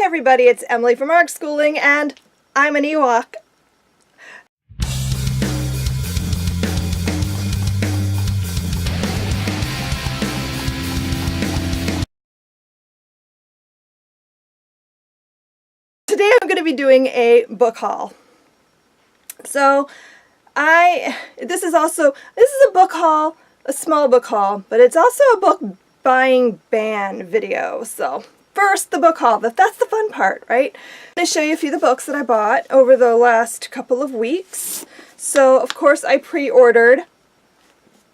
everybody, it's Emily from ARC Schooling, and I'm an Ewok. Today I'm going to be doing a book haul. So, this is a book haul, a small book haul, but it's also a book buying ban video. So, first, the book haul. That's the fun part, right? I'm going to show you a few of the books that I bought over the last couple of weeks. So, of course, I pre-ordered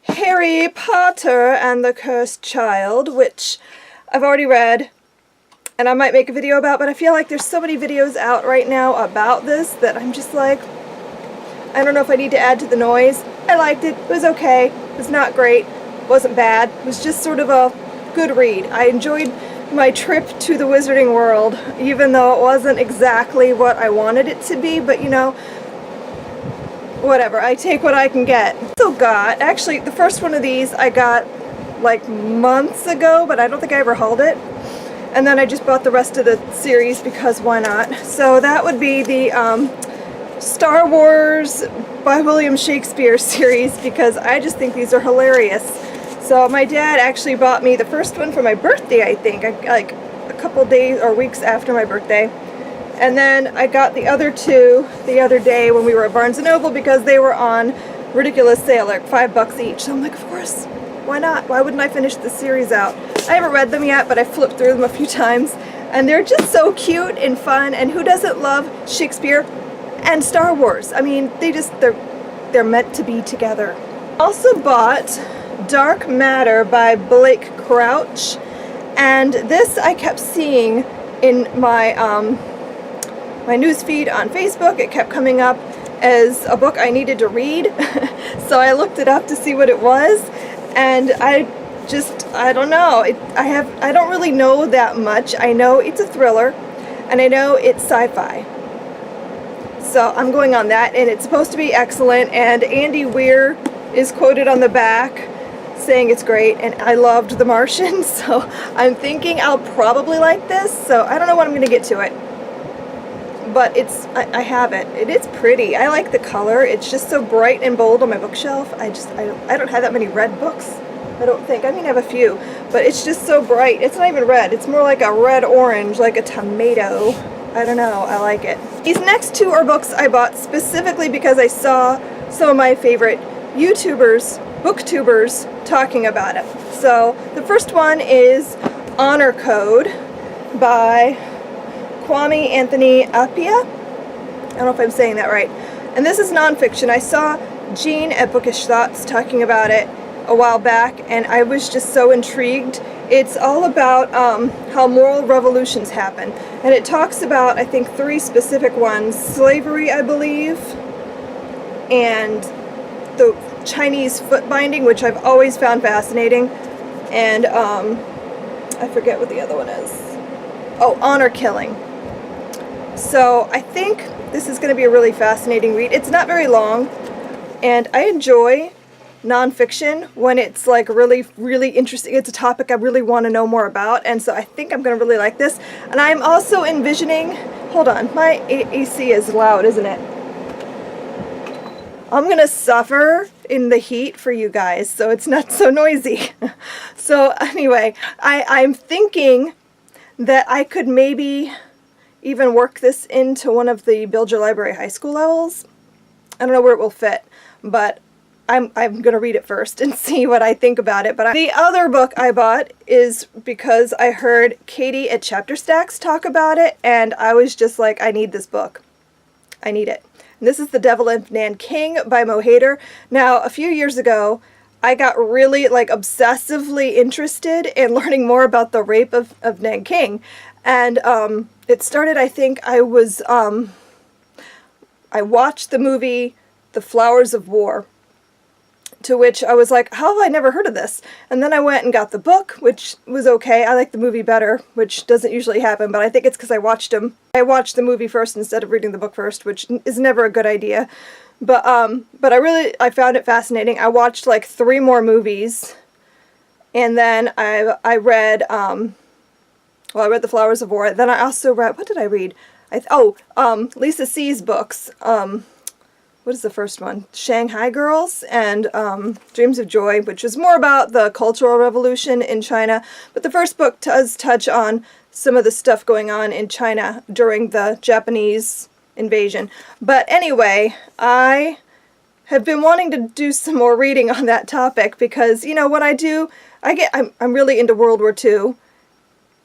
Harry Potter and the Cursed Child, which I've already read and I might make a video about, but I feel like there's so many videos out right now about this that I'm just like, I don't know if I need to add to the noise. I liked it. It was okay. It was not great. It wasn't bad. It was just sort of a good read. I enjoyed my trip to the Wizarding World, even though it wasn't exactly what I wanted it to be, but you know, whatever. I take what I can get. Actually, the first one of these I got like months ago, but I don't think I ever hauled it. And then I just bought the rest of the series because why not? So that would be the Star Wars by William Shakespeare series, because I just think these are hilarious. So my dad actually bought me the first one for my birthday, I think, like a couple days or weeks after my birthday. And then I got the other two the other day when we were at Barnes & Noble because they were on ridiculous sale, like $5 each. So I'm like, of course, why not? Why wouldn't I finish the series out? I haven't read them yet, but I flipped through them a few times, and they're just so cute and fun, and who doesn't love Shakespeare and Star Wars? I mean, they're meant to be together. Also bought Dark Matter by Blake Crouch, and this I kept seeing in my my news feed on Facebook. It kept coming up as a book I needed to read, so I looked it up to see what it was, and I don't know. I don't really know that much. I know it's a thriller, and I know it's sci-fi. So I'm going on that, and it's supposed to be excellent, and Andy Weir is quoted on the back saying it's great, and I loved The Martian, so I'm thinking I'll probably like this, so I don't know when I'm going to get to it. But I have it. It is pretty. I like the color. It's just so bright and bold on my bookshelf. I don't have that many red books. I don't think. I mean, I have a few, but it's just so bright. It's not even red. It's more like a red-orange, like a tomato. I don't know. I like it. These next two are books I bought specifically because I saw some of my favorite YouTubers, booktubers, talking about it. So the first one is Honor Code by Kwame Anthony Appiah. I don't know if I'm saying that right. And this is nonfiction. I saw Jean at Bookish Thoughts talking about it a while back, and I was just so intrigued. It's all about how moral revolutions happen, and it talks about, I think, 3 specific ones: slavery, I believe, and the Chinese foot binding, which I've always found fascinating, and I forget what the other one is. Oh, honor killing. So I think this is going to be a really fascinating read. It's not very long, and I enjoy nonfiction when it's like really, really interesting. It's a topic I really want to know more about, and so I think I'm going to really like this. And I'm also envisioning, hold on, my AC is loud, isn't it? I'm going to suffer in the heat for you guys, so it's not so noisy. So anyway, I'm thinking that I could maybe even work this into one of the Build Your Library high school levels. I don't know where it will fit, but I'm going to read it first and see what I think about it. But the other book I bought is because I heard Katie at Chapter Stacks talk about it, and I was just like, I need this book. I need it. And this is The Devil in Nanking by Mo Hader. Now, a few years ago, I got really like obsessively interested in learning more about the rape of Nanking. And it started, I think, I watched the movie The Flowers of War, to which I was like, how have I never heard of this? And then I went and got the book, which was okay. I like the movie better, which doesn't usually happen, but I think it's because I watched the movie first instead of reading the book first, which is never a good idea. But I found it fascinating. I watched like 3 more movies, and then I read Well, I read The Flowers of War. Then I also read, what did I read? Lisa C's books. What is the first one? Shanghai Girls and Dreams of Joy, which is more about the Cultural Revolution in China. But the first book does touch on some of the stuff going on in China during the Japanese invasion. But anyway, I have been wanting to do some more reading on that topic because, you know, when I do, I'm really into World War II,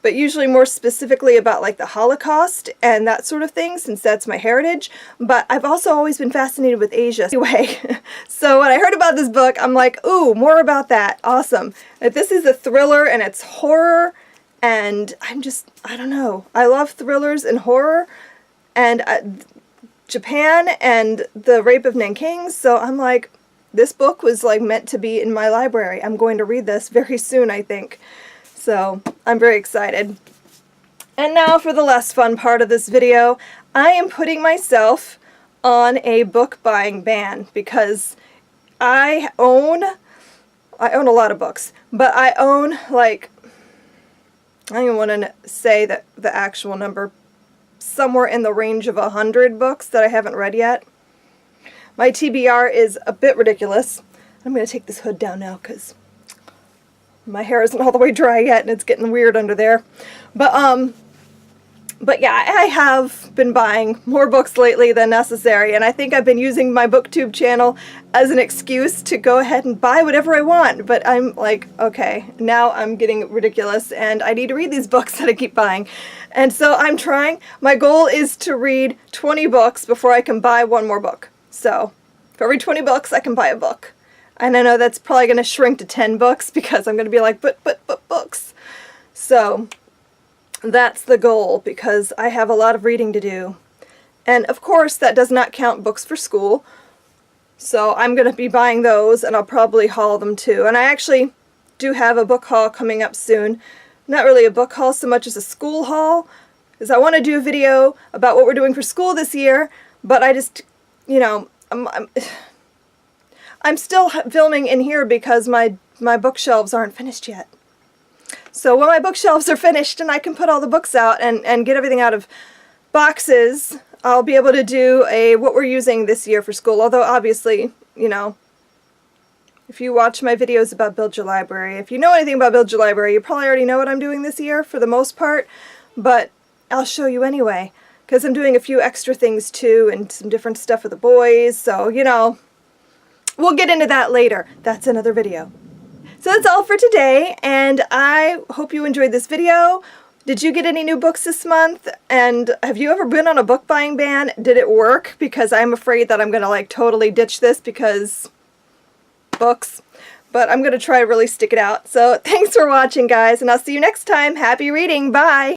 but usually more specifically about like the Holocaust and that sort of thing, since that's my heritage. But I've also always been fascinated with Asia. Anyway, so when I heard about this book, I'm like, ooh, more about that. Awesome. This is a thriller and it's horror, and I don't know. I love thrillers and horror, and Japan and the rape of Nanking, so I'm like, this book was like meant to be in my library. I'm going to read this very soon, I think. So I'm very excited. And now for the less fun part of this video. I am putting myself on a book buying ban because I own a lot of books, but I own like, I don't even want to say that the actual number, somewhere in the range of 100 books that I haven't read yet. My TBR is a bit ridiculous. I'm going to take this hood down now because my hair isn't all the way dry yet and it's getting weird under there. But yeah, I have been buying more books lately than necessary, and I think I've been using my BookTube channel as an excuse to go ahead and buy whatever I want. But I'm like, okay, now I'm getting ridiculous and I need to read these books that I keep buying. And so I'm trying. My goal is to read 20 books before I can buy one more book. So for every 20 books, I can buy a book. And I know that's probably going to shrink to 10 books because I'm going to be like, but books. So that's the goal because I have a lot of reading to do. And of course, that does not count books for school. So I'm going to be buying those, and I'll probably haul them too. And I actually do have a book haul coming up soon. Not really a book haul so much as a school haul, because I want to do a video about what we're doing for school this year, but I just, you know, I'm still filming in here because my bookshelves aren't finished yet. So when my bookshelves are finished and I can put all the books out and get everything out of boxes, I'll be able to do what we're using this year for school. Although obviously, you know, if you watch my videos about Build Your Library, if you know anything about Build Your Library, you probably already know what I'm doing this year for the most part, but I'll show you anyway, because I'm doing a few extra things too and some different stuff with the boys, so, you know, we'll get into that later. That's another video. So that's all for today, and I hope you enjoyed this video. Did you get any new books this month? And have you ever been on a book buying ban? Did it work? Because I'm afraid that I'm going to like totally ditch this because books. But I'm going to try to really stick it out. So thanks for watching, guys, and I'll see you next time. Happy reading. Bye!